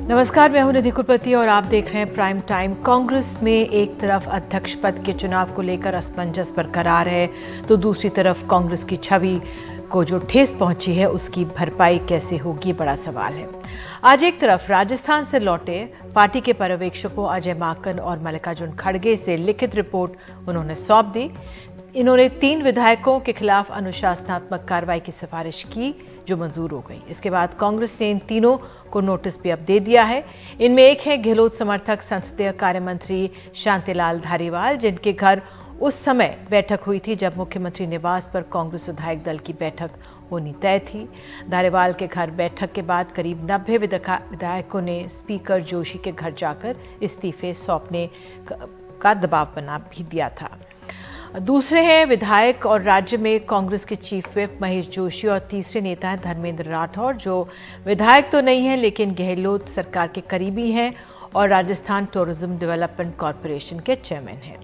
नमस्कार, मैं हूं निधि कुलपति और आप देख रहे हैं प्राइम टाइम। कांग्रेस में एक तरफ अध्यक्ष पद के चुनाव को लेकर असमंजस बरकरार है, तो दूसरी तरफ कांग्रेस की छवि को जो ठेस पहुंची है उसकी भरपाई कैसे होगी, बड़ा सवाल है। आज एक तरफ राजस्थान से लौटे पार्टी के पर्यवेक्षकों अजय माकन और मल्लिकार्जुन खड़गे से लिखित रिपोर्ट उन्होंने सौंप दी। इन्होंने 3 विधायकों के खिलाफ अनुशासनात्मक कार्रवाई की सिफारिश की जो मंजूर हो गई। इसके बाद कांग्रेस ने इन तीनों को नोटिस भी अब दे दिया है। इनमें एक है गहलोत समर्थक संसदीय कार्य मंत्री शांतिलाल धारीवाल, जिनके घर उस समय बैठक हुई थी जब मुख्यमंत्री निवास पर कांग्रेस विधायक दल की बैठक होनी तय थी। धारीवाल के घर बैठक के बाद करीब 90 विधायकों ने स्पीकर जोशी के घर जाकर इस्तीफे सौंपने का दबाव बना भी दिया था। दूसरे हैं विधायक और राज्य में कांग्रेस के चीफ व्हिप महेश जोशी, और तीसरे नेता हैं धर्मेंद्र राठौर, जो विधायक तो नहीं है लेकिन गहलोत सरकार के करीबी हैं और राजस्थान टूरिज्म डेवलपमेंट कॉरपोरेशन के चेयरमैन हैं।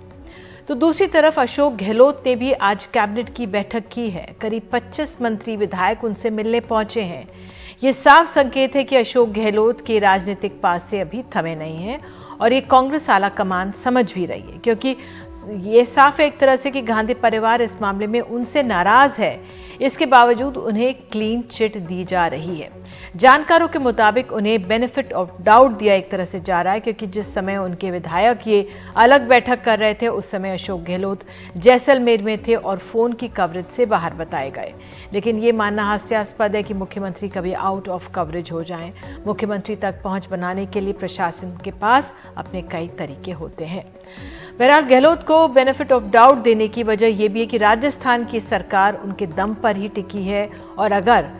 तो दूसरी तरफ अशोक गहलोत ने भी आज कैबिनेट की बैठक की है। करीब 25 मंत्री विधायक उनसे मिलने पहुंचे हैं। ये साफ संकेत है कि अशोक गहलोत के राजनीतिक पास से अभी थमे नहीं हैं और ये कांग्रेस आला कमान समझ भी रही है, क्योंकि ये साफ है एक तरह से कि गांधी परिवार इस मामले में उनसे नाराज है। इसके बावजूद उन्हें क्लीन चिट दी जा रही है। जानकारों के मुताबिक उन्हें बेनिफिट ऑफ डाउट दिया एक तरह से जा रहा है, क्योंकि जिस समय उनके विधायक ये अलग बैठक कर रहे थे उस समय अशोक गहलोत जैसलमेर में थे और फोन की कवरेज से बाहर बताए गए। लेकिन ये मानना हास्यास्पद है कि मुख्यमंत्री कभी आउट ऑफ कवरेज हो जाएं। मुख्यमंत्री तक पहुंच बनाने के लिए प्रशासन के पास अपने कई तरीके होते हैं। बहरहाल गहलोत को बेनिफिट ऑफ डाउट देने की वजह यह भी है कि राजस्थान की सरकार उनके दम पर ही टिकी है और अगर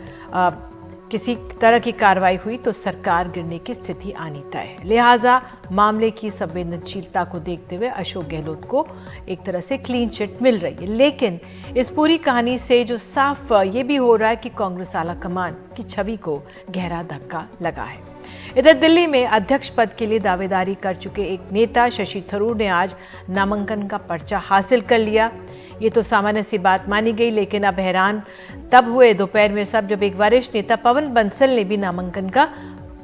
किसी तरह की कार्रवाई हुई तो सरकार गिरने की स्थिति आनी तय है। लिहाजा मामले की संवेदनशीलता को देखते हुए अशोक गहलोत को एक तरह से क्लीन चिट मिल रही है। लेकिन इस पूरी कहानी से जो साफ ये भी हो रहा है कि कांग्रेस आला कमान की छवि को गहरा धक्का लगा है। इधर दिल्ली में अध्यक्ष पद के लिए दावेदारी कर चुके एक नेता शशि थरूर ने आज नामांकन का पर्चा हासिल कर लिया। ये तो सामान्य सी बात मानी गई, लेकिन अब हैरान तब हुए दोपहर में सब जब एक वरिष्ठ नेता पवन बंसल ने भी नामांकन का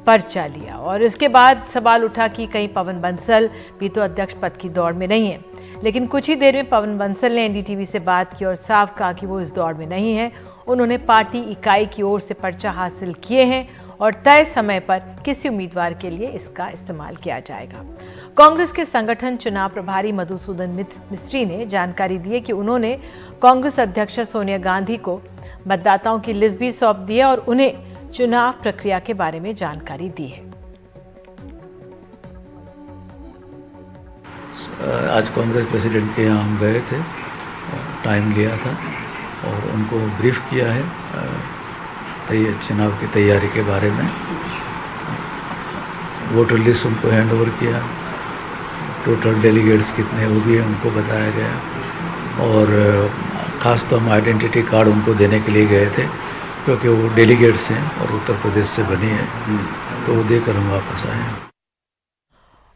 पर्चा लिया और इसके बाद सवाल उठा कि कहीं पवन बंसल भी तो अध्यक्ष पद की दौड़ में नहीं है। लेकिन कुछ ही देर में पवन बंसल ने एनडीटीवी से बात की और साफ कहा कि वो इस दौड़ में नहीं है। उन्होंने पार्टी इकाई की ओर से पर्चा हासिल किए हैं और तय समय पर किसी उम्मीदवार के लिए इसका इस्तेमाल किया जाएगा। कांग्रेस के संगठन चुनाव प्रभारी मधुसूदन मिस्त्री ने जानकारी दी है कि उन्होंने कांग्रेस अध्यक्ष सोनिया गांधी को मतदाताओं की लिस्ट भी सौंप दी है और उन्हें चुनाव प्रक्रिया के बारे में जानकारी दी है। आज कांग्रेस प्रेसिडेंट के यहाँ हम गए थे, टाइम लिया था और उनको ब्रीफ किया है चुनाव की तैयारी के बारे में। वोटर लिस्ट उनको हैंड ओवर किया, टोटल डेलीगेट्स कितने वो भी उनको बताया गया और ख़ास तो हम आइडेंटिटी कार्ड उनको देने के लिए गए थे, क्योंकि वो डेलीगेट्स हैं और उत्तर प्रदेश से बनी है, तो वो देकर हम वापस आए।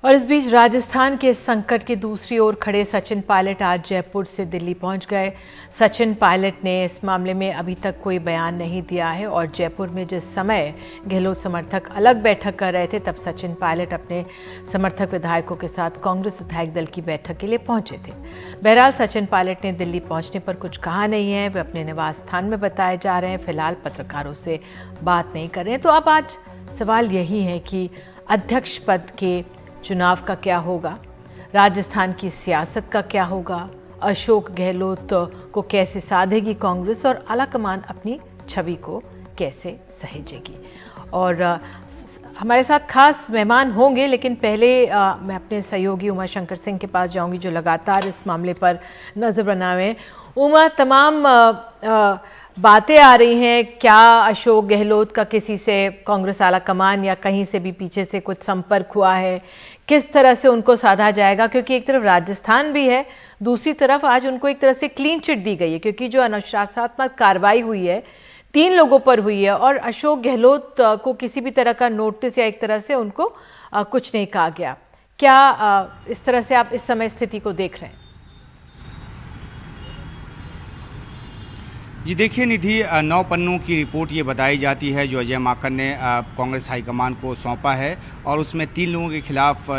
और इस बीच राजस्थान के संकट की दूसरी ओर खड़े सचिन पायलट आज जयपुर से दिल्ली पहुंच गए। सचिन पायलट ने इस मामले में अभी तक कोई बयान नहीं दिया है और जयपुर में जिस समय गहलोत समर्थक अलग बैठक कर रहे थे तब सचिन पायलट अपने समर्थक विधायकों के साथ कांग्रेस विधायक दल की बैठक के लिए पहुंचे थे। बहरहाल सचिन पायलट ने दिल्ली पहुंचने पर कुछ कहा नहीं है। वे अपने निवास स्थान में बताए जा रहे हैं, फिलहाल पत्रकारों से बात नहीं कर रहे हैं। तो अब आज सवाल यही है कि अध्यक्ष पद के चुनाव का क्या होगा, राजस्थान की सियासत का क्या होगा, अशोक गहलोत को कैसे साधेगी कांग्रेस और आलाकमान अपनी छवि को कैसे सहेजेगी। और हमारे साथ खास मेहमान होंगे, लेकिन पहले मैं अपने सहयोगी उमा शंकर सिंह के पास जाऊंगी जो लगातार इस मामले पर नजर बनाए हैं। उमा, तमाम बातें आ रही हैं, क्या अशोक गहलोत का किसी से कांग्रेस आला कमान या कहीं से भी पीछे से कुछ संपर्क हुआ है, किस तरह से उनको साधा जाएगा? क्योंकि एक तरफ राजस्थान भी है, दूसरी तरफ आज उनको एक तरह से क्लीन चिट दी गई है, क्योंकि जो अनुशासनात्मक कार्रवाई हुई है 3 लोगों पर हुई है और अशोक गहलोत को किसी भी तरह का नोटिस या एक तरह से उनको कुछ नहीं कहा गया। क्या इस तरह से आप इस समय स्थिति को देख रहे हैं? जी देखिए निधि, 9 पन्नों की रिपोर्ट ये बताई जाती है जो अजय माकन ने कांग्रेस हाईकमान को सौंपा है, और उसमें 3 लोगों के खिलाफ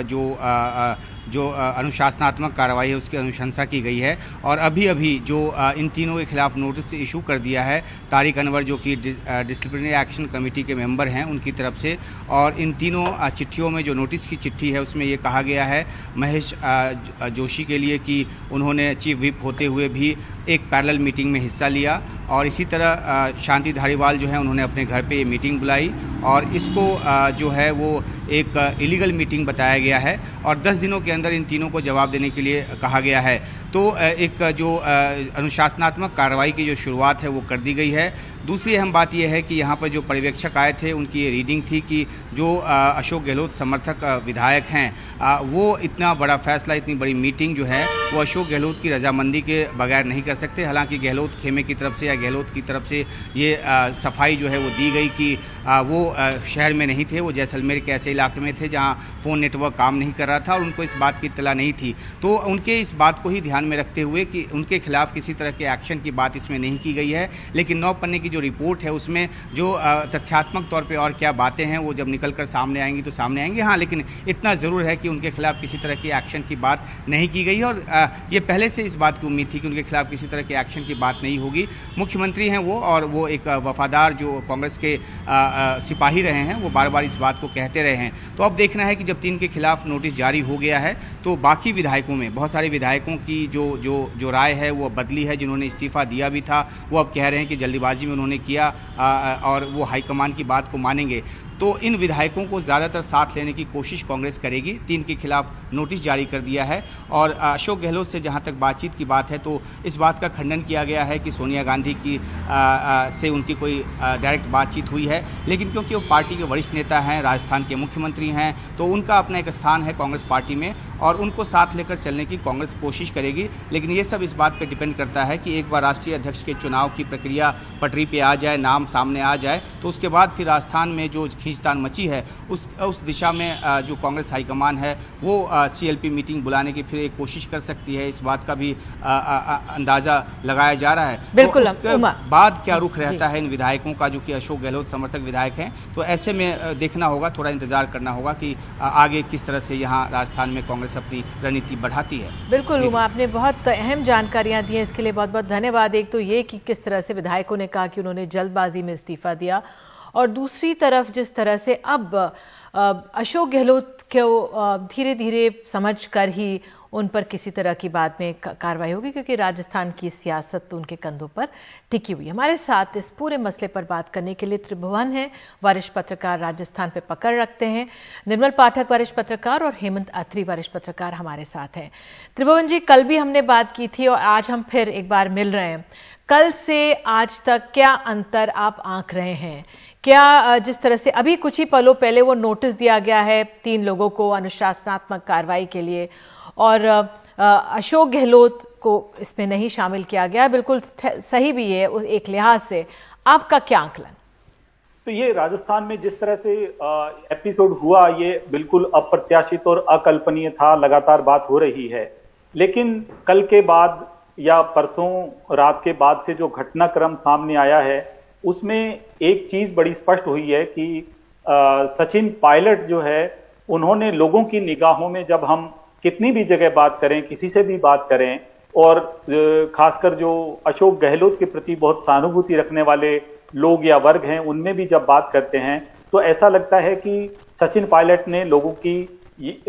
जो अनुशासनात्मक कार्रवाई है उसकी अनुशंसा की गई है। और अभी जो इन तीनों के खिलाफ नोटिस इशू कर दिया है तारिक अनवर, जो कि डिसिप्लिनरी एक्शन कमेटी के मेंबर हैं, उनकी तरफ से। और इन तीनों चिट्ठियों में जो नोटिस की चिट्ठी है उसमें ये कहा गया है महेश जोशी के लिए कि उन्होंने चीफ व्हिप होते हुए भी एक पैरेलल मीटिंग में हिस्सा लिया, और इसी तरह शांति धारीवाल जो है उन्होंने अपने घर पे ये मीटिंग बुलाई, और इसको जो है वो एक इलीगल मीटिंग बताया गया है, और 10 दिनों के अंदर इन तीनों को जवाब देने के लिए कहा गया है। तो एक जो अनुशासनात्मक कार्रवाई की जो शुरुआत है वो कर दी गई है। दूसरी अहम बात यह है कि यहाँ पर जो पर्यवेक्षक आए थे उनकी ये रीडिंग थी कि जो अशोक गहलोत समर्थक विधायक हैं वो इतना बड़ा फैसला, इतनी बड़ी मीटिंग जो है वो अशोक गहलोत की रजामंदी के बगैर नहीं कर सकते। हालांकि गहलोत खेमे की तरफ से या गहलोत की तरफ से ये सफाई जो है वो दी गई कि वो शहर में नहीं थे, वो जैसलमेर के ऐसे इलाके में थे जहाँ फ़ोन नेटवर्क काम नहीं कर रहा था, और उनको इस बात की इत्तला नहीं थी। तो उनके इस बात को ही ध्यान में रखते हुए कि उनके खिलाफ किसी तरह के एक्शन की बात इसमें नहीं की गई है। लेकिन 9 पन्ने की जो रिपोर्ट है उसमें जो तथ्यात्मक तौर पे और क्या बातें हैं वो जब निकल कर सामने आएंगी तो सामने आएंगी। हाँ, लेकिन इतना ज़रूर है कि उनके खिलाफ किसी तरह की एक्शन की बात नहीं की गई है, और ये पहले से इस बात की उम्मीद थी कि उनके खिलाफ किसी तरह के एक्शन की बात नहीं होगी। मुख्यमंत्री हैं वो, और वो एक वफादार जो कांग्रेस के सिपाही रहे हैं, वो बार बार इस बात को कहते रहे हैं। तो अब देखना है कि जब 3 के खिलाफ नोटिस जारी हो गया है तो बाकी विधायकों में बहुत सारे विधायकों की जो राय है वो बदली है। जिन्होंने इस्तीफा दिया भी था वो अब कह रहे हैं कि जल्दीबाजी में उन्होंने किया, और वो हाईकमान की बात को मानेंगे। तो इन विधायकों को ज़्यादातर साथ लेने की कोशिश कांग्रेस करेगी। 3 के खिलाफ नोटिस जारी कर दिया है, और अशोक गहलोत से जहां तक बातचीत की बात है तो इस बात का खंडन किया गया है कि सोनिया गांधी की से उनकी कोई डायरेक्ट बातचीत हुई है। लेकिन क्योंकि वो पार्टी के वरिष्ठ नेता हैं, राजस्थान के मुख्यमंत्री हैं, तो उनका अपना एक स्थान है कांग्रेस पार्टी में, और उनको साथ लेकर चलने की कांग्रेस कोशिश करेगी। लेकिन ये सब इस बात पर डिपेंड करता है कि एक बार राष्ट्रीय अध्यक्ष के चुनाव की प्रक्रिया पटरी पर आ जाए, नाम सामने आ जाए, तो उसके बाद फिर राजस्थान में जो खींचतान मची है उस दिशा में जो कांग्रेस हाईकमान है वो सीएलपी मीटिंग बुलाने की फिर एक कोशिश कर सकती है। इस बात का भी अंदाजा लगाया जा रहा है। बिल्कुल। तो उसके बाद क्या रुख रहता है इन विधायकों का, जो कि अशोक गहलोत समर्थक विधायक हैं, तो ऐसे में देखना होगा, थोड़ा इंतजार करना होगा कि आगे किस तरह से यहाँ राजस्थान में कांग्रेस अपनी रणनीति बढ़ाती है। बिल्कुल उमा, आपने बहुत अहम जानकारियां दी हैं, इसके लिए बहुत बहुत धन्यवाद। एक तो ये कि किस तरह से विधायकों ने कहा कि उन्होंने जल्दबाजी में इस्तीफा दिया, और दूसरी तरफ जिस तरह से अब अशोक गहलोत को धीरे धीरे समझ कर ही उन पर किसी तरह की बात में कार्रवाई होगी, क्योंकि राजस्थान की सियासत उनके कंधों पर टिकी हुई है। हमारे साथ इस पूरे मसले पर बात करने के लिए त्रिभुवन हैं, वरिष्ठ पत्रकार, राजस्थान पे पकड़ रखते हैं। निर्मल पाठक वरिष्ठ पत्रकार और हेमंत अत्री वरिष्ठ पत्रकार हमारे साथ हैं। त्रिभुवन जी, कल भी हमने बात की थी और आज हम फिर एक बार मिल रहे हैं। कल से आज तक क्या अंतर आप आंक रहे हैं? क्या जिस तरह से अभी कुछ ही पलों पहले वो नोटिस दिया गया है 3 लोगों को अनुशासनात्मक कार्रवाई के लिए, और अशोक गहलोत को इसमें नहीं शामिल किया गया, बिल्कुल सही भी है एक लिहाज से, आपका क्या आंकलन? तो ये राजस्थान में जिस तरह से एपिसोड हुआ ये बिल्कुल अप्रत्याशित और अकल्पनीय था। लगातार बात हो रही है, लेकिन कल के बाद या परसों रात के बाद से जो घटनाक्रम सामने आया है उसमें एक चीज बड़ी स्पष्ट हुई है कि सचिन पायलट जो है उन्होंने लोगों की निगाहों में, जब हम कितनी भी जगह बात करें, किसी से भी बात करें, और खासकर जो अशोक गहलोत के प्रति बहुत सहानुभूति रखने वाले लोग या वर्ग हैं उनमें भी जब बात करते हैं तो ऐसा लगता है कि सचिन पायलट ने लोगों की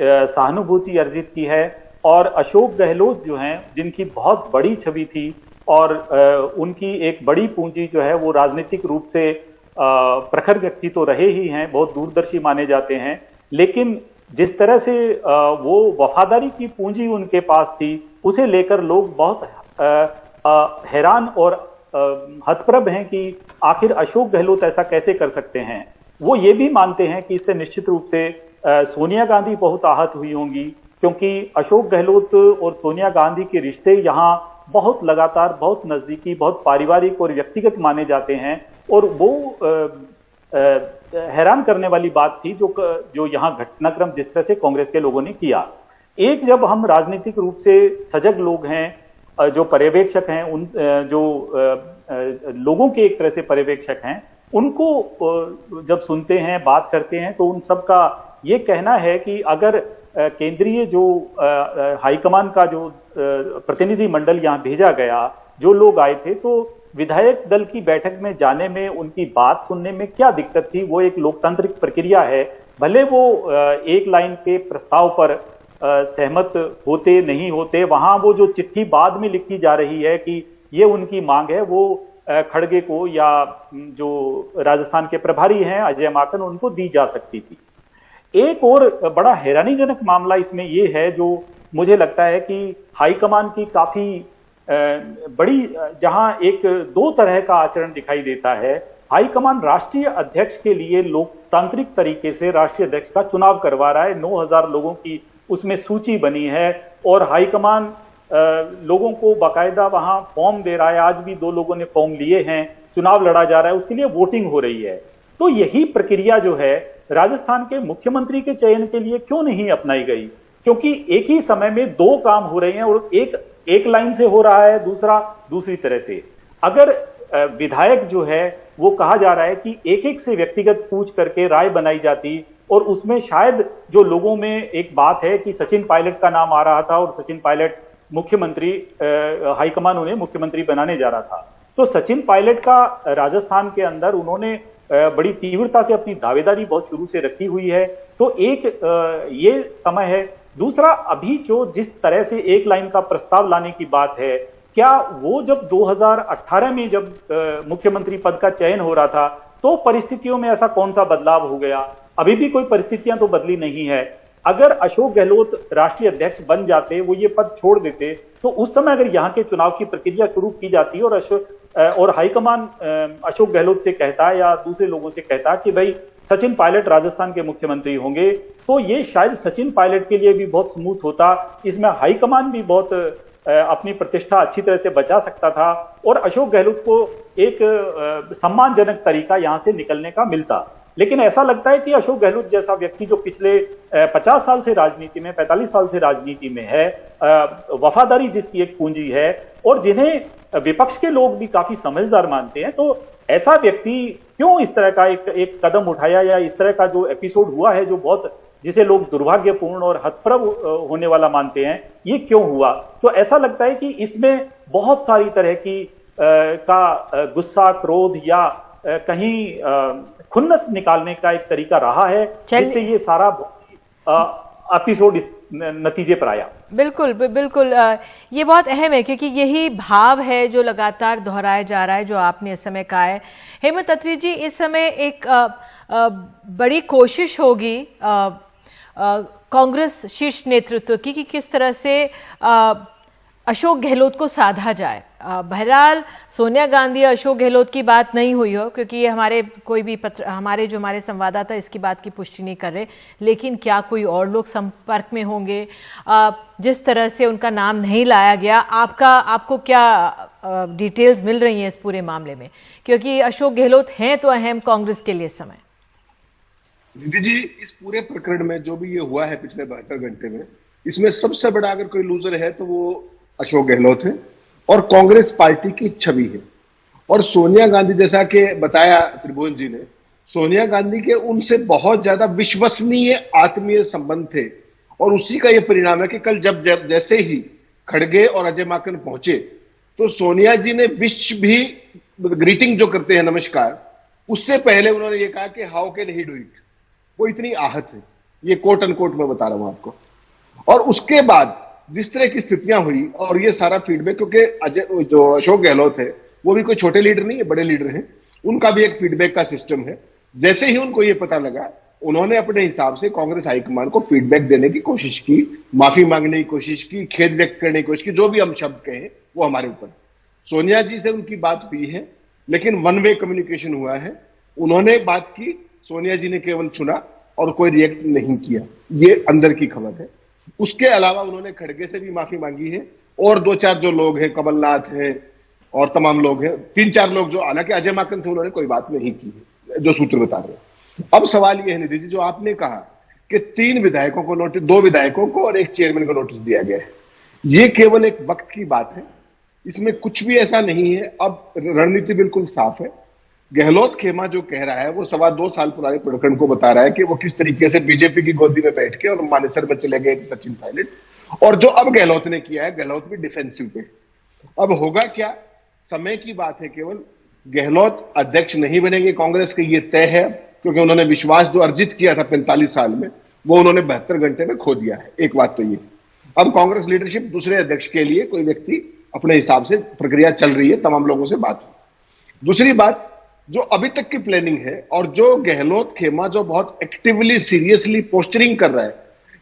सहानुभूति अर्जित की है। और अशोक गहलोत जो हैं, जिनकी बहुत बड़ी छवि थी और उनकी एक बड़ी पूंजी जो है वो राजनीतिक रूप से प्रखर व्यक्ति तो रहे ही हैं, बहुत दूरदर्शी माने जाते हैं, लेकिन जिस तरह से वो वफादारी की पूंजी उनके पास थी उसे लेकर लोग बहुत हैरान और हतप्रभ हैं कि आखिर अशोक गहलोत ऐसा कैसे कर सकते हैं। वो ये भी मानते हैं कि इससे निश्चित रूप से सोनिया गांधी बहुत आहत हुई होंगी, क्योंकि अशोक गहलोत और सोनिया गांधी के रिश्ते यहाँ बहुत लगातार, बहुत नजदीकी, बहुत पारिवारिक और व्यक्तिगत माने जाते हैं। और वो हैरान करने वाली बात थी जो यहाँ घटनाक्रम जिस तरह से कांग्रेस के लोगों ने किया। एक, जब हम राजनीतिक रूप से सजग लोग हैं, जो पर्यवेक्षक हैं, उन जो लोगों के एक तरह से पर्यवेक्षक हैं, उनको जब सुनते हैं, बात करते हैं, तो उन सबका ये कहना है कि अगर केंद्रीय जो हाईकमान का जो प्रतिनिधि मंडल यहाँ भेजा गया, जो लोग आए थे, तो विधायक दल की बैठक में जाने में, उनकी बात सुनने में क्या दिक्कत थी? वो एक लोकतांत्रिक प्रक्रिया है। भले वो एक लाइन के प्रस्ताव पर सहमत होते नहीं होते, वहां वो जो चिट्ठी बाद में लिखी जा रही है कि ये उनकी मांग है, वो खड़गे को या जो राजस्थान के प्रभारी हैं अजय माकन, उनको दी जा सकती थी। एक और बड़ा हैरानीजनक मामला इसमें ये है, जो मुझे लगता है कि हाईकमान की काफी बड़ी, जहां एक दो तरह का आचरण दिखाई देता है। हाईकमान राष्ट्रीय अध्यक्ष के लिए लोकतांत्रिक तरीके से राष्ट्रीय अध्यक्ष का चुनाव करवा रहा है। 9,000 लोगों की उसमें सूची बनी है और हाईकमान लोगों को बाकायदा वहां फॉर्म दे रहा है। आज भी 2 लोगों ने फॉर्म लिए हैं, चुनाव लड़ा जा रहा है, उसके लिए वोटिंग हो रही है। तो यही प्रक्रिया जो है राजस्थान के मुख्यमंत्री के चयन के लिए क्यों नहीं अपनाई गई? क्योंकि एक ही समय में 2 काम हो रहे हैं और एक लाइन से हो रहा है, दूसरा दूसरी तरह से। अगर विधायक जो है वो कहा जा रहा है कि एक से व्यक्तिगत पूछ करके राय बनाई जाती, और उसमें शायद जो लोगों में एक बात है कि सचिन पायलट का नाम आ रहा था और सचिन पायलट मुख्यमंत्री, हाईकमान उन्हें मुख्यमंत्री बनाने जा रहा था। तो सचिन पायलट का राजस्थान के अंदर उन्होंने बड़ी तीव्रता से अपनी दावेदारी बहुत शुरू से रखी हुई है। तो एक ये समय है। दूसरा, अभी जो जिस तरह से एक लाइन का प्रस्ताव लाने की बात है, क्या वो जब 2018 में जब मुख्यमंत्री पद का चयन हो रहा था, तो परिस्थितियों में ऐसा कौन सा बदलाव हो गया? अभी भी कोई परिस्थितियां तो बदली नहीं है। अगर अशोक गहलोत राष्ट्रीय अध्यक्ष बन जाते, वो ये पद छोड़ देते, तो उस समय अगर यहाँ के चुनाव की प्रक्रिया शुरू की जाती और हाईकमान अशोक गहलोत से कहता या दूसरे लोगों से कहता कि भाई सचिन पायलट राजस्थान के मुख्यमंत्री होंगे, तो ये शायद सचिन पायलट के लिए भी बहुत स्मूथ होता। इसमें हाईकमान भी बहुत अपनी प्रतिष्ठा अच्छी तरह से बचा सकता था और अशोक गहलोत को एक सम्मानजनक तरीका यहां से निकलने का मिलता। लेकिन ऐसा लगता है कि अशोक गहलोत जैसा व्यक्ति जो पिछले 50 साल से राजनीति में, 45 साल से राजनीति में है, वफादारी जिसकी एक पूंजी है और जिन्हें विपक्ष के लोग भी काफी समझदार मानते हैं, तो ऐसा व्यक्ति क्यों इस तरह का एक कदम उठाया, या इस तरह का जो एपिसोड हुआ है जो बहुत, जिसे लोग दुर्भाग्यपूर्ण और हतप्रभ होने वाला मानते हैं, ये क्यों हुआ? तो ऐसा लगता है कि इसमें बहुत सारी तरह की का गुस्सा, क्रोध या कहीं खुन्नस निकालने का एक तरीका रहा है, जिससे ये सारा एपिसोड इस नतीजे पर आया। बिल्कुल बिल्कुल, ये बहुत अहम है क्योंकि यही भाव है जो लगातार दोहराया जा रहा है, जो आपने इस समय कहा है। हेमंत अत्री जी, इस समय एक बड़ी कोशिश होगी कांग्रेस शीर्ष नेतृत्व की कि किस तरह से अशोक गहलोत को साधा जाए। बहरहाल सोनिया गांधी अशोक गहलोत की बात नहीं हुई हो, क्योंकि ये हमारे संवाददाता इसकी बात की पुष्टि नहीं कर रहे, लेकिन क्या कोई और लोग संपर्क में होंगे? जिस तरह से उनका नाम नहीं लाया गया, आपको क्या डिटेल्स मिल रही हैं इस पूरे मामले में? क्योंकि अशोक गहलोत हैं तो अहम कांग्रेस के लिए इस समय। दीदी जी, इस पूरे प्रकरण में जो भी ये हुआ है पिछले 72 घंटे में, इसमें सबसे बड़ा अगर कोई लूजर है तो वो अशोक गहलोत है और कांग्रेस पार्टी की छवि है। और सोनिया गांधी, जैसा कि बताया त्रिभुवन जी ने, सोनिया गांधी के उनसे बहुत ज्यादा विश्वसनीय आत्मीय संबंध थे और उसी का यह परिणाम है कि कल जब जैसे ही खड़गे और अजय माकन पहुंचे, तो सोनिया जी ने विश भी ग्रीटिंग जो करते हैं, नमस्कार, उससे पहले उन्होंने ये कहा कि how can he do it. वो इतनी आहत है, ये कोट अनकोट में बता रहा हूं आपको। और उसके बाद जिस तरह की स्थितियां हुई और ये सारा फीडबैक, क्योंकि जो अशोक गहलोत है वो भी कोई छोटे लीडर नहीं है, बड़े लीडर हैं, उनका भी एक फीडबैक का सिस्टम है। जैसे ही उनको ये पता लगा, उन्होंने अपने हिसाब से कांग्रेस हाईकमान को फीडबैक देने की कोशिश की, माफी मांगने की कोशिश की, खेद व्यक्त करने की कोशिश की, जो भी हम शब्द कहें वो हमारे ऊपर। सोनिया जी से उनकी बात हुई है, लेकिन वन वे कम्युनिकेशन हुआ है। उन्होंने बात की, सोनिया जी ने केवल सुना और कोई रिएक्ट नहीं किया, ये अंदर की खबर है। उसके अलावा उन्होंने खड़गे से भी माफी मांगी है और 2-4 जो लोग हैं, कमलनाथ हैं और तमाम लोग हैं, 3-4 लोग जो, हालांकि अजय माकन से उन्होंने कोई बात नहीं की है, जो सूत्र बता रहे हैं। अब सवाल यह है निधि जी, जो आपने कहा कि 3 विधायकों को नोटिस, 2 विधायकों को और 1 चेयरमैन को नोटिस दिया गया है, ये केवल एक वक्त की बात है। इसमें कुछ भी ऐसा नहीं है। अब रणनीति बिल्कुल साफ है। गहलोत खेमा जो कह रहा है वो 2.25 साल पुराने प्रकरण को बता रहा है कि वो किस तरीके से बीजेपी की गोदी में बैठ के और मानेसर में चले गए थे सचिन पायलट, और जो अब गहलोत ने किया है, गहलोत भी डिफेंसिव पे। अब होगा क्या, समय की बात है केवल। गहलोत अध्यक्ष नहीं बनेंगे कांग्रेस के, ये तय है, क्योंकि उन्होंने विश्वास जो अर्जित किया था 45 साल में वो उन्होंने 72 घंटे में खो दिया है। एक बात तो ये, अब कांग्रेस लीडरशिप दूसरे अध्यक्ष के लिए कोई व्यक्ति अपने हिसाब से प्रक्रिया चल रही है, तमाम लोगों से बात हुई। दूसरी बात, जो अभी तक की प्लानिंग है और जो गहलोत खेमा जो बहुत एक्टिवली सीरियसली पोस्टरिंग कर रहा है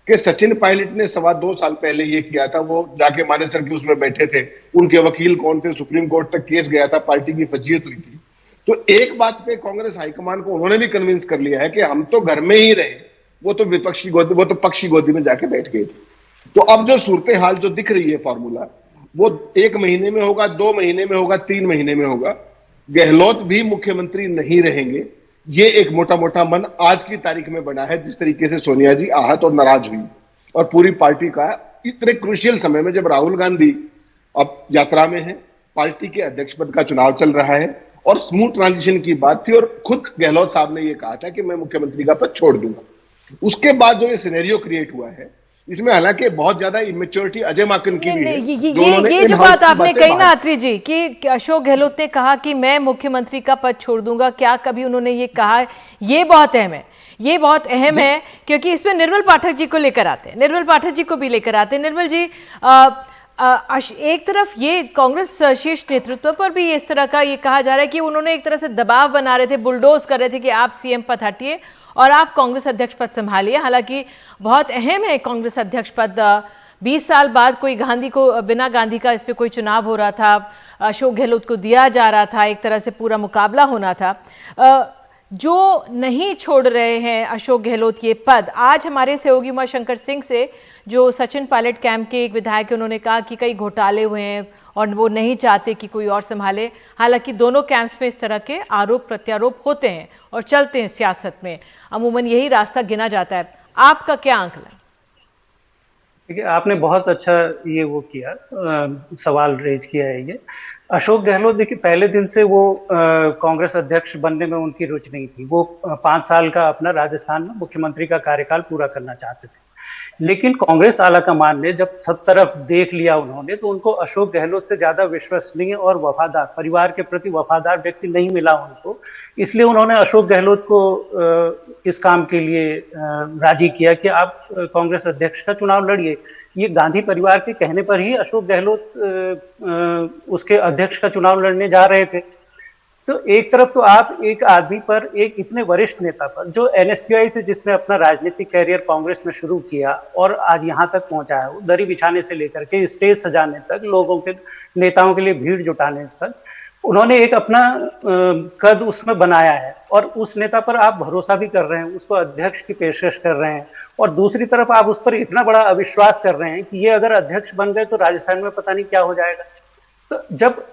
कि सचिन पायलट ने 2.25 साल पहले ये किया था, वो जाके मानेसर की उसमें बैठे थे, उनके वकील कौन थे, सुप्रीम कोर्ट तक केस गया था, पार्टी की फजीयत हुई थी। तो एक बात पे कांग्रेस हाईकमान को उन्होंने भी कन्विंस कर लिया है कि हम तो घर में ही रहे, वो तो विपक्षी गोदी, वो तो पक्षी गोदी में जाके बैठ गए थे। तो अब जो सूरत हाल जो दिख रही है फॉर्मूला, वो 1 महीने में होगा, 2 महीने में होगा, 3 महीने में होगा। गहलोत भी मुख्यमंत्री नहीं रहेंगे, ये एक मोटा मोटा मन आज की तारीख में बना है। जिस तरीके से सोनिया जी आहत और नाराज हुई और पूरी पार्टी का इतने क्रूशियल समय में, जब राहुल गांधी अब यात्रा में है, पार्टी के अध्यक्ष पद का चुनाव चल रहा है और स्मूथ ट्रांजिशन की बात थी, और खुद गहलोत साहब ने यह कहा था कि मैं मुख्यमंत्री का पद छोड़ दूंगा। उसके बाद जो ये सिनेरियो क्रिएट हुआ है, इसमें हालांकि बहुत ज्यादा इमेच्योरिटी अजय माकन की भी है। ये जो बात आपने कही ना अत्री जी कि अशोक गहलोत ने कहा कि मैं मुख्यमंत्री का पद छोड़ दूंगा, क्या कभी उन्होंने ये कहा? ये बहुत अहम है, ये बहुत अहम है, क्योंकि इसमें निर्मल पाठक जी को लेकर आते हैं, निर्मल पाठक जी को भी लेकर आते हैं। निर्मल जी, एक तरफ ये कांग्रेस शीर्ष नेतृत्व पर भी इस तरह का ये कहा जा रहा है कि उन्होंने एक तरह से दबाव बना रहे थे, बुलडोज कर रहे थे कि आप सीएम पद हटिए और आप कांग्रेस अध्यक्ष पद संभालिए। हालांकि बहुत अहम है कांग्रेस अध्यक्ष पद। 20 साल बाद कोई गांधी को, बिना गांधी का इस पे कोई चुनाव हो रहा था, अशोक गहलोत को दिया जा रहा था, एक तरह से पूरा मुकाबला होना था। जो नहीं छोड़ रहे हैं अशोक गहलोत ये पद, आज हमारे सहयोगी उमाशंकर सिंह से, जो सचिन पायलट कैंप के एक विधायक है, उन्होंने कहा कि कई घोटाले हुए हैं और वो नहीं चाहते कि कोई और संभाले। हालांकि दोनों कैंप्स में इस तरह के आरोप प्रत्यारोप होते हैं और चलते हैं सियासत में, अमूमन यही रास्ता गिना जाता है। आपका क्या आंकलन? देखिए, आपने बहुत अच्छा ये वो किया, सवाल रेज किया है। ये अशोक गहलोत, देखिए पहले दिन से वो कांग्रेस अध्यक्ष बनने में उनकी रुचि नहीं थी। वो 5 साल का अपना राजस्थान में मुख्यमंत्री का कार्यकाल पूरा करना चाहते थे, लेकिन कांग्रेस आला कमान ने जब सब तरफ देख लिया उन्होंने, तो उनको अशोक गहलोत से ज्यादा विश्वसनीय और वफादार, परिवार के प्रति वफादार व्यक्ति नहीं मिला उनको। इसलिए उन्होंने अशोक गहलोत को इस काम के लिए राजी किया कि आप कांग्रेस अध्यक्ष का चुनाव लड़िए। ये गांधी परिवार के कहने पर ही अशोक गहलोत उसके अध्यक्ष का चुनाव लड़ने जा रहे थे। तो एक तरफ तो आप एक आदमी पर, एक इतने वरिष्ठ नेता पर, जो एनएसयूआई से जिसने अपना राजनीतिक कैरियर कांग्रेस में शुरू किया और आज यहाँ तक पहुंचा है, दरी बिछाने से लेकर के स्टेज सजाने तक, लोगों के, नेताओं के लिए भीड़ जुटाने तक, उन्होंने एक अपना कद उसमें बनाया है और उस नेता पर आप भरोसा भी कर रहे हैं, उसको अध्यक्ष की पेशकश कर रहे हैं, और दूसरी तरफ आप उस पर इतना बड़ा अविश्वास कर रहे हैं कि ये अगर अध्यक्ष बन गए तो राजस्थान में पता नहीं क्या हो जाएगा। तो जब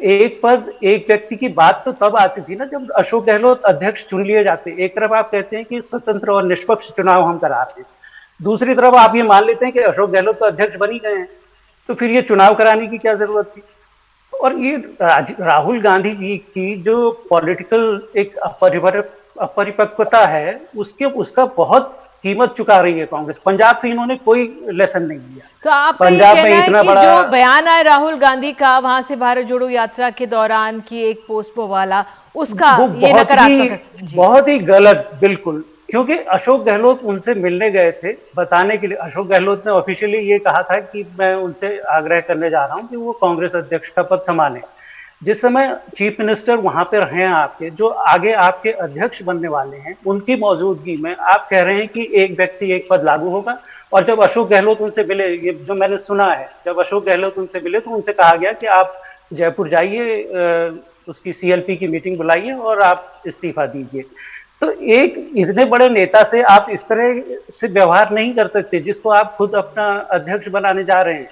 एक पद, एक व्यक्ति की बात तो तब आती थी ना जब अशोक गहलोत अध्यक्ष चुन लिए जाते। एक तरफ आप कहते हैं कि स्वतंत्र और निष्पक्ष चुनाव हम करा रहे हैं, दूसरी तरफ आप ये मान लेते हैं कि अशोक गहलोत तो अध्यक्ष बन ही गए हैं, तो फिर ये चुनाव कराने की क्या जरूरत थी? और ये राहुल गांधी जी की जो पॉलिटिकल एक अपरिपक्वता है, उसका बहुत कीमत चुका रही है कांग्रेस। पंजाब से इन्होंने कोई लेसन नहीं लिया। तो आप पंजाब में इतना बड़ा जो बयान आया राहुल गांधी का वहां से भारत जोड़ो यात्रा के दौरान की एक पोस्ट वाला, उसका ये नकारात्मक, बहुत ही गलत, बिल्कुल। क्योंकि अशोक गहलोत उनसे मिलने गए थे बताने के लिए। अशोक गहलोत ने ऑफिशियली ये कहा था कि मैं उनसे आग्रह करने जा रहा हूं कि वो कांग्रेस अध्यक्ष का पद संभालें। जिस समय चीफ मिनिस्टर वहां पर हैं आपके, जो आगे आपके अध्यक्ष बनने वाले हैं, उनकी मौजूदगी में आप कह रहे हैं कि एक व्यक्ति एक पद लागू होगा। और जब अशोक गहलोत उनसे मिले, ये जो मैंने सुना है, जब अशोक गहलोत उनसे मिले तो उनसे कहा गया कि आप जयपुर जाइए, उसकी सीएलपी की मीटिंग बुलाइए और आप इस्तीफा दीजिए। तो एक इतने बड़े नेता से आप इस तरह से व्यवहार नहीं कर सकते, जिसको आप खुद अपना अध्यक्ष बनाने जा रहे हैं।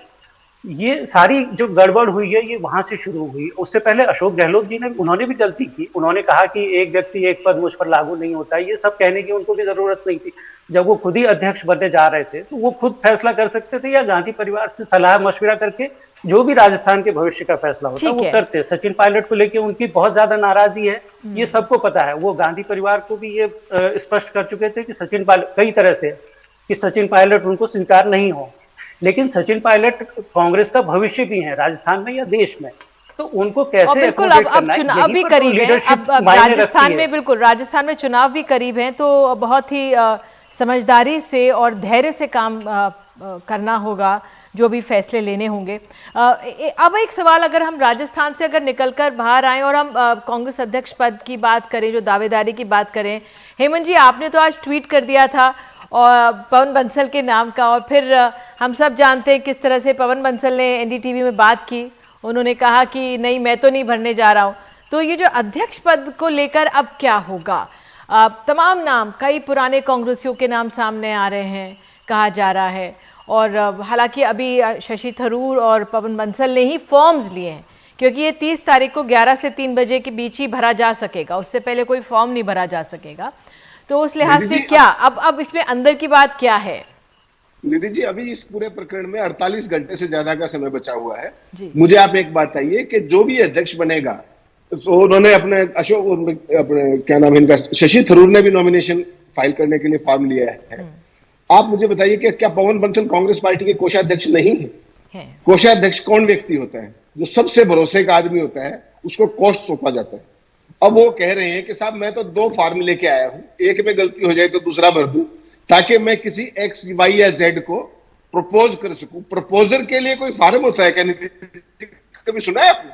ये सारी जो गड़बड़ हुई है ये वहां से शुरू हुई। उससे पहले अशोक गहलोत जी ने, उन्होंने भी गलती की। उन्होंने कहा कि एक व्यक्ति एक पद मुझ पर लागू नहीं होता, ये सब कहने की उनको भी जरूरत नहीं थी। जब वो खुद ही अध्यक्ष बनने जा रहे थे तो वो खुद फैसला कर सकते थे या गांधी परिवार से सलाह मशविरा करके जो भी राजस्थान के भविष्य का फैसला होता है वो करते हैं। सचिन पायलट को लेकर उनकी बहुत ज्यादा नाराजगी है, ये सबको पता है। वो गांधी परिवार को भी ये स्पष्ट कर चुके थे कि सचिन पायलट कई तरह से कि सचिन पायलट उनको स्वीकार नहीं हो, लेकिन सचिन पायलट कांग्रेस का भविष्य भी है राजस्थान में या देश में, तो उनको कैसे बिल्कुल अब चुनाव भी करीब है, अब राजस्थान में बिल्कुल राजस्थान में चुनाव भी करीब है, तो बहुत ही समझदारी से और धैर्य से काम करना होगा, जो भी फैसले लेने होंगे। अब एक सवाल, अगर हम राजस्थान से अगर निकलकर बाहर आए और हम कांग्रेस अध्यक्ष पद की बात करें, जो दावेदारी की बात करें, हेमंत जी आपने तो आज ट्वीट कर दिया था और पवन बंसल के नाम का, और फिर हम सब जानते हैं किस तरह से पवन बंसल ने एनडीटीवी में बात की, उन्होंने कहा कि नहीं मैं तो नहीं भरने जा रहा हूं। तो ये जो अध्यक्ष पद को लेकर अब क्या होगा? तमाम नाम, कई पुराने कांग्रेसियों के नाम सामने आ रहे हैं, कहा जा रहा है, और हालांकि अभी शशि थरूर और पवन बंसल ने ही फॉर्म्स लिए हैं, क्योंकि ये 30 तारीख को 11 से 3 बजे के बीच ही भरा जा सकेगा, उससे पहले कोई फॉर्म नहीं भरा जा सकेगा। तो उस लिहाज से क्या अब इसमें अंदर की बात क्या है? निधि जी, अभी इस पूरे प्रकरण में 48 घंटे से ज्यादा का समय बचा हुआ है। मुझे आप एक बात बताइए कि जो भी अध्यक्ष बनेगा, तो उन्होंने अपने क्या नाम है इनका, शशि थरूर ने भी नॉमिनेशन फाइल करने के लिए फॉर्म लिया है। आप मुझे बताइए कि क्या पवन बंसल कांग्रेस पार्टी के कोषाध्यक्ष नहीं है? कोषाध्यक्ष कौन व्यक्ति होता है? जो सबसे भरोसे का आदमी होता है, उसको कोष सौंपा जाता है। अब वो कह रहे हैं कि साहब मैं तो 2 फॉर्म लेके आया हूं, एक में गलती हो जाए तो दूसरा भर दूं, ताकि मैं किसी एक्स वाई या जेड को प्रपोज कर सकूं। प्रपोजर के लिए कोई फॉर्म होता है क्या? कभी सुना है आपने?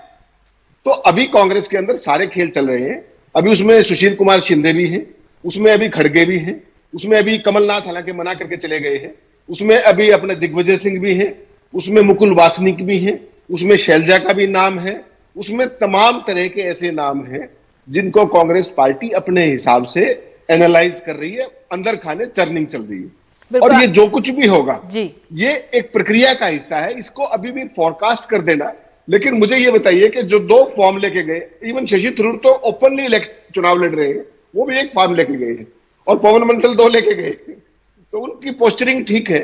तो अभी कांग्रेस के अंदर सारे खेल चल रहे हैं। अभी उसमें सुशील कुमार शिंदे भी हैं, उसमें अभी खड़गे भी हैं, उसमें अभी कमलनाथ हालांकि मना करके चले गए हैं, उसमें अभी अपने दिग्विजय सिंह भी हैं, उसमें मुकुल वासनिक भी हैं, उसमें शैलजा का भी नाम है, उसमें तमाम तरह के ऐसे नाम हैं जिनको कांग्रेस पार्टी अपने हिसाब से एनालाइज कर रही है, अंदर खाने चर्निंग चल रही है। और ये जो कुछ भी होगा ये एक प्रक्रिया का हिस्सा है, इसको अभी भी फोरकास्ट कर देना। लेकिन मुझे ये बताइए कि जो 2 फॉर्म लेके गए, इवन शशि थरूर तो ओपनली चुनाव लड़ रहे हैं, वो भी 1 फॉर्म लेके गए हैं, और पवन बंसल 2 लेके गए, तो उनकी पोस्टरिंग ठीक है।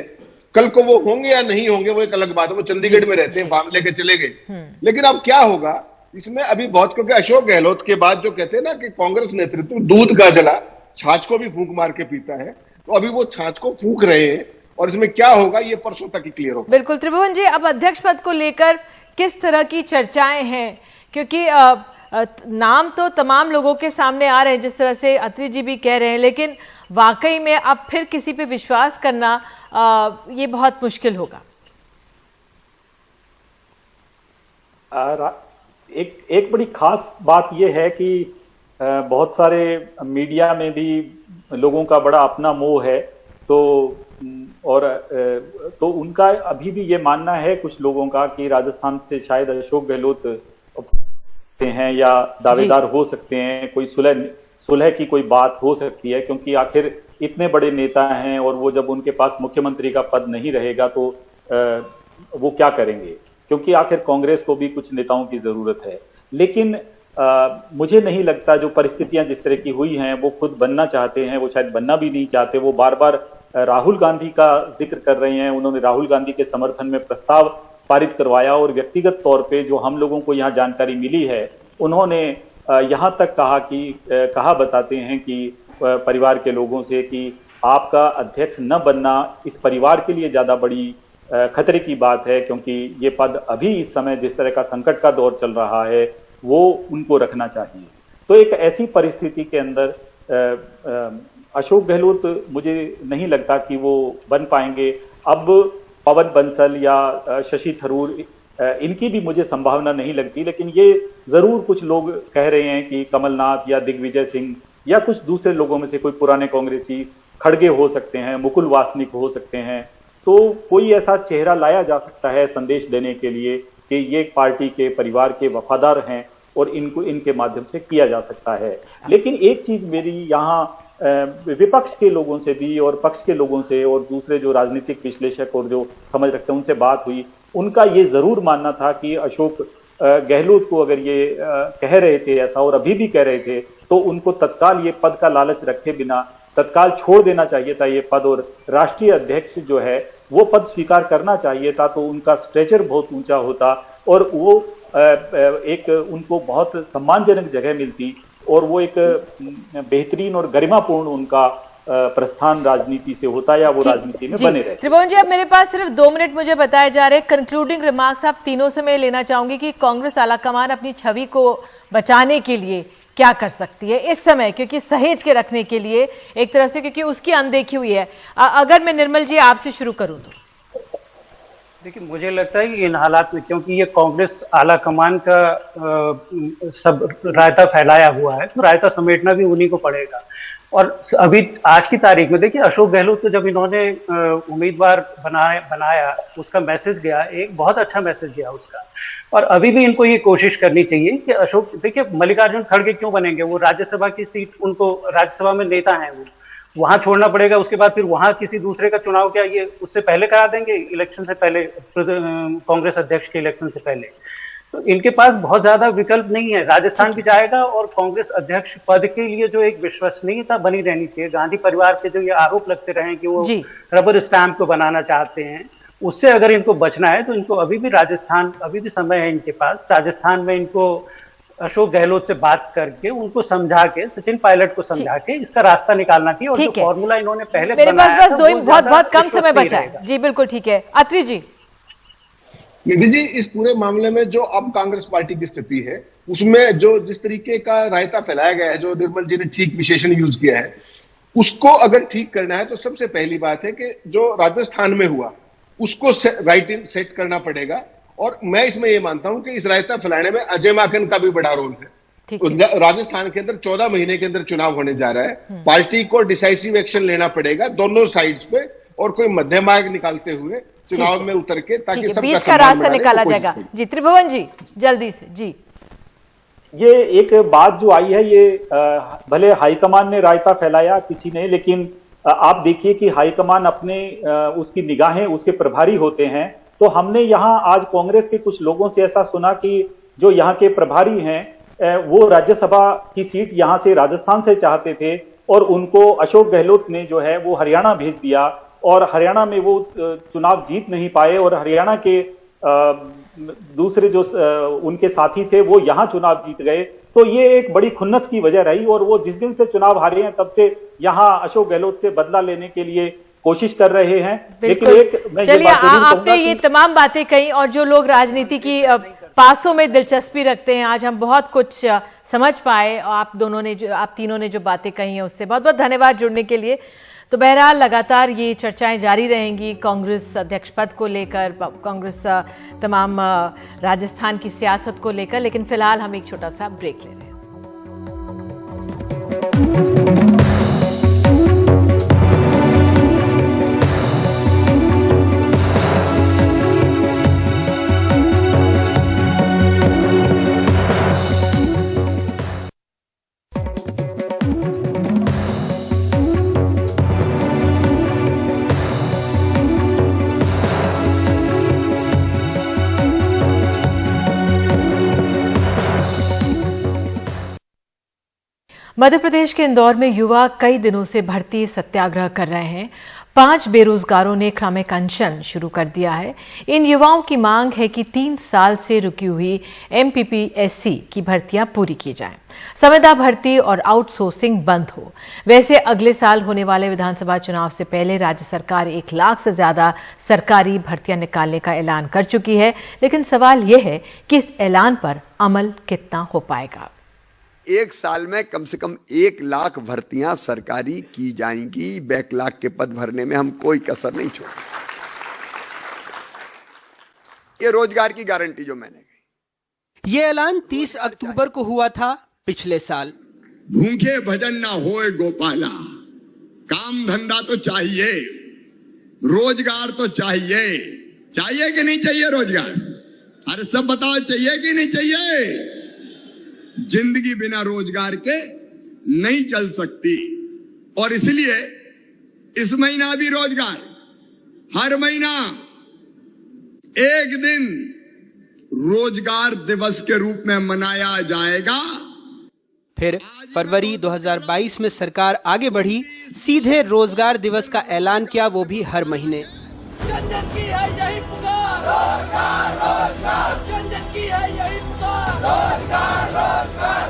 कल को वो होंगे या नहीं होंगे वो एक अलग बात है, वो चंडीगढ़ में रहते हैं, फॉर्म लेके चले गए। लेकिन अब क्या होगा इसमें अभी बहुत, क्योंकि अशोक गहलोत के बाद जो कहते हैं ना कि कांग्रेस नेतृत्व दूध का जला छाछ को भी फूंक मार के पीता है, तो अभी वो छाछ को फूंक रहे हैं, और इसमें क्या होगा ये परसों तक ही क्लियर होगा। बिल्कुल त्रिभुवन जी, अब अध्यक्ष पद को लेकर किस तरह की चर्चाएं हैं? क्योंकि नाम तो तमाम लोगों के सामने आ रहे हैं, जिस तरह से अत्री जी भी कह रहे हैं, लेकिन वाकई में अब फिर किसी पे विश्वास करना ये बहुत मुश्किल होगा। एक बड़ी खास बात यह है कि बहुत सारे मीडिया में भी लोगों का बड़ा अपना मोह है, तो उनका अभी भी ये मानना है कुछ लोगों का कि राजस्थान से शायद अशोक गहलोत हैं या दावेदार हो सकते हैं, कोई सुलह की कोई बात हो सकती है, क्योंकि आखिर इतने बड़े नेता हैं और वो जब उनके पास मुख्यमंत्री का पद नहीं रहेगा तो वो क्या करेंगे, क्योंकि आखिर कांग्रेस को भी कुछ नेताओं की जरूरत है। लेकिन मुझे नहीं लगता, जो परिस्थितियां जिस तरह की हुई हैं, वो खुद बनना चाहते हैं, वो शायद बनना भी नहीं चाहते। वो बार बार राहुल गांधी का जिक्र कर रहे हैं, उन्होंने राहुल गांधी के समर्थन में प्रस्ताव पारित करवाया, और व्यक्तिगत तौर पे जो हम लोगों को यहाँ जानकारी मिली है, उन्होंने यहाँ तक कहा बताते हैं कि परिवार के लोगों से कि आपका अध्यक्ष न बनना इस परिवार के लिए ज्यादा बड़ी खतरे की बात है, क्योंकि ये पद अभी इस समय जिस तरह का संकट का दौर चल रहा है वो उनको रखना चाहिए। तो एक ऐसी परिस्थिति के अंदर अशोक गहलोत मुझे नहीं लगता कि वो बन पाएंगे। अब पवन बंसल या शशि थरूर, इनकी भी मुझे संभावना नहीं लगती, लेकिन ये जरूर कुछ लोग कह रहे हैं कि कमलनाथ या दिग्विजय सिंह या कुछ दूसरे लोगों में से कोई पुराने कांग्रेसी, खड़गे हो सकते हैं, मुकुल वासनिक हो सकते हैं, तो कोई ऐसा चेहरा लाया जा सकता है संदेश देने के लिए कि ये पार्टी के परिवार के वफादार हैं और इनको इनके माध्यम से किया जा सकता है। लेकिन एक चीज मेरी यहाँ विपक्ष के लोगों से भी और पक्ष के लोगों से और दूसरे जो राजनीतिक विश्लेषक और जो समझ रखते हैं उनसे बात हुई, उनका ये जरूर मानना था कि अशोक गहलोत को अगर ये कह रहे थे ऐसा और अभी भी कह रहे थे, तो उनको तत्काल ये पद का लालच रखे बिना तत्काल छोड़ देना चाहिए था ये पद, और राष्ट्रीय अध्यक्ष जो है वो पद स्वीकार करना चाहिए था, तो उनका स्ट्रेचर बहुत ऊंचा होता और वो एक उनको बहुत सम्मानजनक जगह मिलती और वो एक बेहतरीन और गरिमापूर्ण उनका प्रस्थान राजनीति से होता या वो राजनीति में बने रहते। त्रिभुवन जी, अब मेरे पास सिर्फ 2 मिनट मुझे बताए जा रहे हैं। कंक्लूडिंग रिमार्क्स आप तीनों से मैं लेना चाहूंगी कि कांग्रेस आलाकमान अपनी छवि को बचाने के लिए क्या कर सकती है इस समय, क्योंकि सहेज के रखने के लिए एक तरह से, क्योंकि उसकी अनदेखी हुई है। अगर मैं निर्मल जी आपसे शुरू करूं तो देखिए, मुझे लगता है कि इन हालात में, क्योंकि ये कांग्रेस आला कमान का सब रायता फैलाया हुआ है, तो रायता समेटना भी उन्हीं को पड़ेगा। और अभी आज की तारीख में देखिए, अशोक गहलोत को जब इन्होंने उम्मीदवार बनाया उसका मैसेज गया, एक बहुत अच्छा मैसेज गया उसका। और अभी भी इनको ये कोशिश करनी चाहिए कि अशोक, देखिए मल्लिकार्जुन खड़गे क्यों बनेंगे, वो राज्यसभा की सीट, उनको राज्यसभा में नेता हैं, वो वहां छोड़ना पड़ेगा, उसके बाद फिर वहां किसी दूसरे का चुनाव क्या ये उससे पहले करा देंगे, इलेक्शन से पहले, कांग्रेस अध्यक्ष के इलेक्शन से पहले। तो इनके पास बहुत ज्यादा विकल्प नहीं है। राजस्थान भी जाएगा और कांग्रेस अध्यक्ष पद के लिए जो एक विश्वसनीयता बनी रहनी चाहिए, गांधी परिवार के जो ये आरोप लगते रहे कि वो रबर स्टैंप को बनाना चाहते हैं, उससे अगर इनको बचना है तो इनको अभी भी राजस्थान, अभी भी समय है इनके पास। राजस्थान में इनको अशोक गहलोत से बात करके उनको समझा के, सचिन पायलट को समझा के इसका रास्ता निकालना चाहिए। और जो फॉर्मूला इन्होंने पहले मेरे बनाया पास बस था, बहुत कम समय बचा है। जी बिल्कुल ठीक है, अत्रि जी। निधि जी, इस पूरे मामले में जो अब कांग्रेस पार्टी की स्थिति है उसमें जो जिस तरीके का रायता फैलाया गया है, जो निर्मल जी ने ठीक विशेषण यूज किया है, उसको अगर ठीक करना है तो सबसे पहली बात है कि जो राजस्थान में हुआ उसको राइट सेट करना पड़ेगा। और मैं इसमें यह मानता हूं कि इस रायता फैलाने में अजय माकन का भी बड़ा रोल है। राजस्थान के अंदर 14 महीने के अंदर चुनाव होने जा रहा है, पार्टी को डिसाइसिव एक्शन लेना पड़ेगा दोनों साइड्स पे, और कोई मध्य मार्ग निकालते हुए चुनाव में उतर के, ताकि सबका बीच का रास्ता निकाला जाएगा। जी त्रिभुवन जी जल्दी से। जी, ये एक बात जो आई है, ये भले हाईकमान ने रायता फैलाया किसी ने, लेकिन आप देखिए कि हाईकमान अपने उसकी निगाहें उसके प्रभारी होते हैं। तो हमने यहाँ आज कांग्रेस के कुछ लोगों से ऐसा सुना कि जो यहाँ के प्रभारी हैं वो राज्यसभा की सीट यहाँ से राजस्थान से चाहते थे और उनको अशोक गहलोत ने जो है वो हरियाणा भेज दिया और हरियाणा में वो चुनाव जीत नहीं पाए और हरियाणा के दूसरे जो उनके साथी थे वो यहाँ चुनाव जीत गए। तो ये एक बड़ी खुन्नस की वजह रही और वो जिस दिन से चुनाव हारे हैं तब से यहाँ अशोक गहलोत से बदला लेने के लिए कोशिश कर रहे हैं। लेकिन चलिए, आपने ये तमाम बातें कही और जो लोग राजनीति की पासों में दिलचस्पी रखते हैं, आज हम बहुत कुछ समझ पाए। आप तीनों ने जो बातें कही हैं उससे बहुत बहुत धन्यवाद जुड़ने के लिए। तो बहरहाल लगातार ये चर्चाएं जारी रहेंगी कांग्रेस अध्यक्ष पद को लेकर, कांग्रेस तमाम राजस्थान की सियासत को लेकर। लेकिन फिलहाल हम एक छोटा सा ब्रेक ले रहे हैं। मध्य प्रदेश के इंदौर में युवा कई दिनों से भर्ती सत्याग्रह कर रहे हैं। 5 बेरोजगारों ने क्रमिक अनशन शुरू कर दिया है। इन युवाओं की मांग है कि 3 साल से रुकी हुई MPPSC की भर्तियां पूरी की जाएं, संविदा भर्ती और आउटसोर्सिंग बंद हो। वैसे अगले साल होने वाले विधानसभा चुनाव से पहले राज्य सरकार 1 लाख से ज्यादा सरकारी भर्तियां निकालने का ऐलान कर चुकी है। लेकिन सवाल यह है कि इस ऐलान पर अमल कितना हो पाएगा। 1 साल में कम से कम 1 लाख भर्तियां सरकारी की जाएंगी। बैकलॉग के पद भरने में हम कोई कसर नहीं छोड़ेंगे। ये रोजगार की गारंटी जो मैंने कही। ये ऐलान 30 अक्टूबर को हुआ था पिछले साल। भूखे भजन ना होए गोपाला, काम धंधा तो चाहिए, रोजगार तो चाहिए। चाहिए कि नहीं चाहिए रोजगार? अरे सब बताओ, चाहिए कि नहीं चाहिए? जिंदगी बिना रोजगार के नहीं चल सकती और इसलिए इस महीना भी रोजगार, हर महीना एक दिन रोजगार दिवस के रूप में मनाया जाएगा। फिर फरवरी 2022 में सरकार आगे बढ़ी, सीधे रोजगार दिवस का ऐलान किया, वो भी हर महीने। जन की है यही पुकार, रोजगार रोजगार, जन की है यही पुकार, रोजगार रोजगार।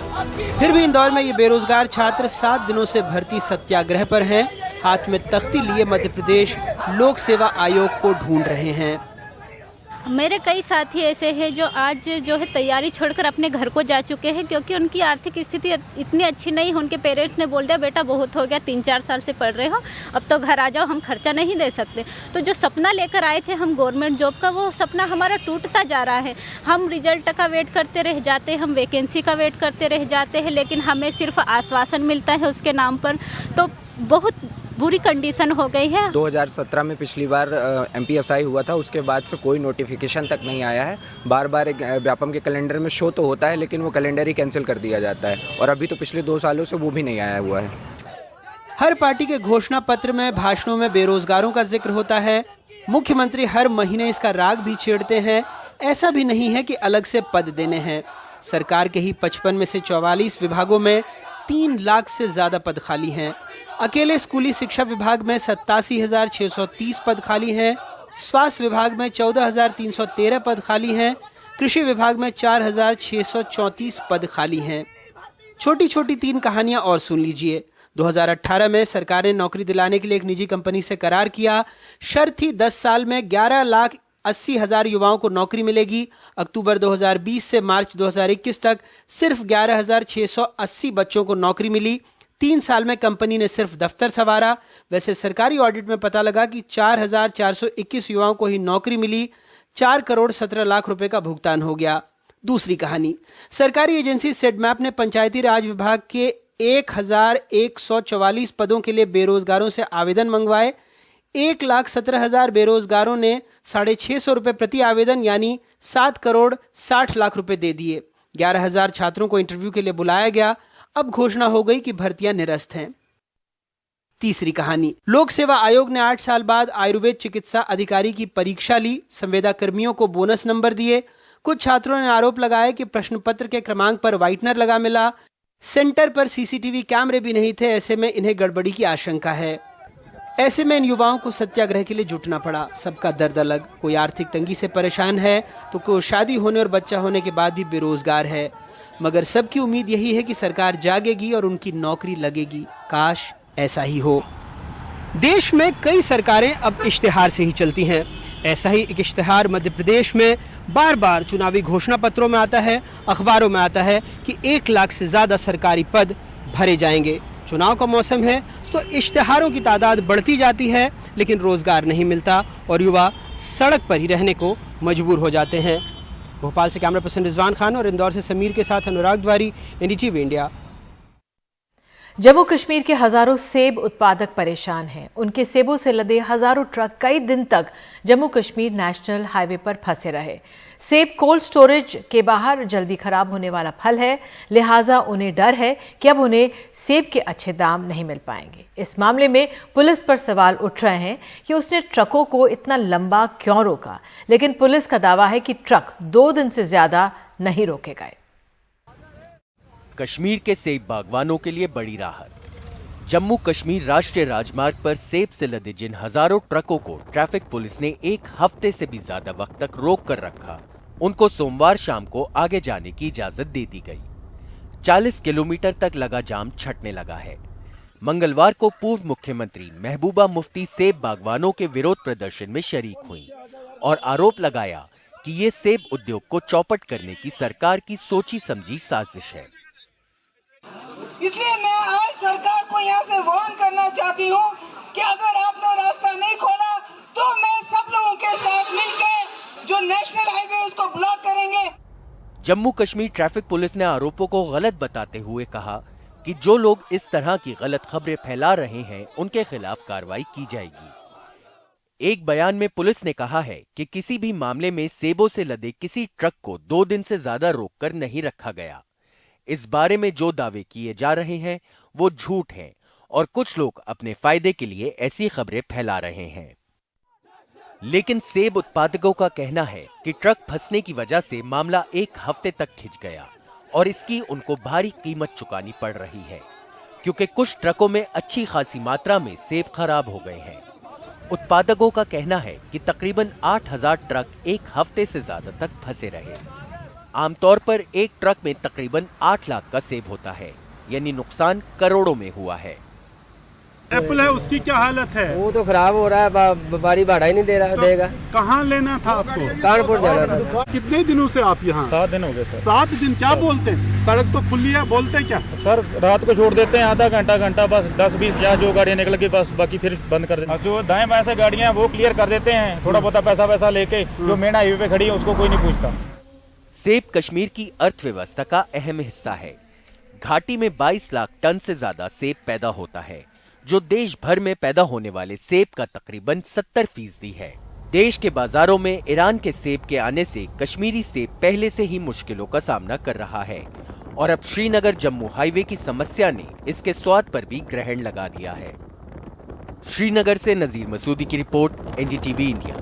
फिर भी इंदौर में ये बेरोजगार छात्र 7 दिनों से भर्ती सत्याग्रह पर हैं। हाथ में तख्ती लिए मध्य प्रदेश लोक सेवा आयोग को ढूंढ रहे हैं। मेरे कई साथी ऐसे हैं जो आज जो है तैयारी छोड़कर अपने घर को जा चुके हैं, क्योंकि उनकी आर्थिक स्थिति इतनी अच्छी नहीं। उनके पेरेंट्स ने बोल दिया बेटा बहुत हो गया, 3-4 साल से पढ़ रहे हो, अब तो घर आ जाओ, हम खर्चा नहीं दे सकते। तो जो सपना लेकर आए थे हम गवर्नमेंट जॉब का, वो सपना हमारा टूटता जा रहा है। हम रिजल्ट का वेट करते रह जाते हैं, हम वैकेंसी का वेट करते रह जाते हैं, लेकिन हमें सिर्फ आश्वासन मिलता है उसके नाम पर। तो बहुत बुरी कंडीशन हो गई है। 2017 में पिछली बार MPSI हुआ था, उसके बाद से कोई नोटिफिकेशन तक नहीं आया है। बार बार व्यापम के कैलेंडर में शो तो होता है, लेकिन वो कैलेंडर ही कैंसिल कर दिया जाता है, और अभी तो पिछले 2 सालों से वो भी नहीं आया हुआ है। हर पार्टी के घोषणा पत्र में, भाषणों में बेरोजगारों का जिक्र होता है। मुख्यमंत्री हर महीने इसका राग भी छेड़ते हैं। ऐसा भी नहीं है कि अलग से पद देने हैं। सरकार के ही 55 में से 44 विभागों में 3 लाख से ज्यादा पद खाली हैं। अकेले स्कूली शिक्षा विभाग में 87,630 पद खाली हैं। स्वास्थ्य विभाग में 14,313 पद खाली हैं। कृषि विभाग में 4,634 पद खाली हैं। छोटी छोटी 3 कहानियां और सुन लीजिए। 2018 में सरकार ने नौकरी दिलाने के लिए एक निजी कंपनी से करार किया। शर्त थी 10 साल में 11,80,000 युवाओं को नौकरी मिलेगी। अक्टूबर 2020 से मार्च 2021 तक सिर्फ 11,680 बच्चों को नौकरी मिली। 3 साल में कंपनी ने सिर्फ दफ्तर संवारा। वैसे सरकारी ऑडिट में पता लगा कि 4,421 युवाओं को ही नौकरी मिली। 4 करोड़ 17 लाख रुपए का भुगतान हो गया। दूसरी कहानी, सरकारी एजेंसी सेडमैप ने पंचायती राज विभाग के 1,144 पदों के लिए बेरोजगारों से आवेदन मंगवाए। 1,17,000 बेरोजगारों ने 650 रुपए प्रति आवेदन यानी 7 करोड़ 60 लाख रुपए दे दिए। 11,000 छात्रों को इंटरव्यू के लिए बुलाया गया। अब घोषणा हो गई कि भर्तियां निरस्त हैं। तीसरी कहानी, लोक सेवा आयोग ने 8 साल बाद आयुर्वेद चिकित्सा अधिकारी की परीक्षा ली। संविदा कर्मियों को बोनस नंबर दिए। कुछ छात्रों ने आरोप लगाया कि प्रश्न पत्र के क्रमांक पर व्हाइटनर लगा मिला। सेंटर पर CCTV कैमरे भी नहीं थे। ऐसे में इन्हें गड़बड़ी की आशंका है। ऐसे में इन युवाओं को सत्याग्रह के लिए जुटना पड़ा। सबका दर्द अलग। कोई आर्थिक तंगी से परेशान है तो कोई शादी होने और बच्चा होने के बाद भी बेरोजगार है। मगर सबकी उम्मीद यही है कि सरकार जागेगी और उनकी नौकरी लगेगी। काश ऐसा ही हो। देश में कई सरकारें अब इश्तिहार से ही चलती हैं। ऐसा ही एक इश्तिहार मध्य प्रदेश में बार बार चुनावी घोषणा पत्रों में आता है, अखबारों में आता है कि 1 लाख से ज्यादा सरकारी पद भरे जाएंगे। चुनाव का मौसम है तो इश्तिहारों की तादाद बढ़ती जाती है, लेकिन रोजगार नहीं मिलता और युवा सड़क पर ही रहने को मजबूर हो जाते हैं। भोपाल से कैमरा पर्सन रिजवान खान और इंदौर से समीर के साथ अनुराग द्वारी, NDTV इंडिया। जम्मू कश्मीर के हजारों सेब उत्पादक परेशान हैं। उनके सेबों से लदे हजारों ट्रक कई दिन तक जम्मू कश्मीर नेशनल हाईवे पर फंसे रहे। सेब कोल्ड स्टोरेज के बाहर जल्दी खराब होने वाला फल है, लिहाजा उन्हें डर है कि अब उन्हें सेब के अच्छे दाम नहीं मिल पाएंगे। इस मामले में पुलिस पर सवाल उठ रहे हैं कि उसने ट्रकों को इतना लंबा क्यों रोका, लेकिन पुलिस का दावा है कि ट्रक 2 दिन से ज्यादा नहीं रोके गए। कश्मीर के सेब बागवानों के लिए बड़ी राहत। जम्मू कश्मीर राष्ट्रीय राजमार्ग पर सेब से लदे जिन हजारों ट्रकों को ट्रैफिक पुलिस ने 1 हफ्ते से भी ज्यादा वक्त तक रोक कर रखा, उनको सोमवार शाम को आगे जाने की इजाजत दे दी गई। 40 किलोमीटर तक लगा जाम छटने लगा है। मंगलवार को पूर्व मुख्यमंत्री महबूबा मुफ्ती सेब बागवानों के विरोध प्रदर्शन में शरीक हुई और आरोप लगाया कि ये सेब उद्योग को चौपट करने की सरकार की सोची समझी साजिश है। इसलिए मैं आज सरकार को यहाँ से वार्न करना चाहती हूँ कि अगर आपने रास्ता नहीं खोला तो मैं सब लोगों के साथ मिलकर जो नेशनल हाईवे है उसको ब्लॉक करेंगे। जम्मू कश्मीर ट्रैफिक पुलिस ने आरोपों को गलत बताते हुए कहा कि जो लोग इस तरह की गलत खबरें फैला रहे हैं उनके खिलाफ कार्रवाई की जाएगी। एक बयान में पुलिस ने कहा है कि किसी भी मामले में सेबों से लदे किसी ट्रक को 2 दिन से ज्यादा रोककर नहीं रखा गया। इस बारे में जो दावे किए जा रहे हैं वो झूठ हैं और कुछ लोग अपने फायदे के लिए ऐसी खबरें फैला रहे हैं। लेकिन सेब उत्पादकों का कहना है कि ट्रक फंसने की वजह से मामला 1 हफ्ते तक खिंच गया और इसकी उनको भारी कीमत चुकानी पड़ रही है, क्योंकि कुछ ट्रकों में अच्छी खासी मात्रा में सेब खराब हो गए हैं। उत्पादकों का कहना है कि तकरीबन 8000 ट्रक एक हफ्ते से ज्यादा तक फंसे रहे। आमतौर पर एक ट्रक में तकरीबन 8 लाख का सेब होता है, यानी नुकसान करोड़ों में हुआ है। एप्पल है उसकी क्या हालत है? वो तो खराब हो रहा है, व्यापारी भाड़ा ही नहीं दे रहा देगा। कहाँ लेना था आपको? कानपुर जाना था। कितने दिनों से आप यहाँ? 7 दिन हो गए सर। 7 दिन क्या बोलते हैं? सड़क तो खुली है, बोलते क्या? सर रात को छोड़ देते हैं आधा घंटा बस 10-20 या जो गाड़ियाँ निकल गई बस, बाकी फिर बंद कर देते हैं। जो दाएं बाएं से गाड़ियाँ वो क्लियर कर देते हैं, थोड़ा बहुत पैसा लेके, जो मेन हाईवे पे खड़ी है उसको कोई नहीं पूछता। सेब कश्मीर की अर्थव्यवस्था का अहम हिस्सा है। घाटी में 22 लाख टन से ज्यादा सेब पैदा होता है, जो देश भर में पैदा होने वाले सेब का तकरीबन 70% है। देश के बाजारों में ईरान के सेब के आने से कश्मीरी सेब पहले से ही मुश्किलों का सामना कर रहा है और अब श्रीनगर जम्मू हाईवे की समस्या ने इसके स्वाद पर भी ग्रहण लगा दिया है। श्रीनगर से नजीर मसूदी की रिपोर्ट, एनडीटीवी इंडिया।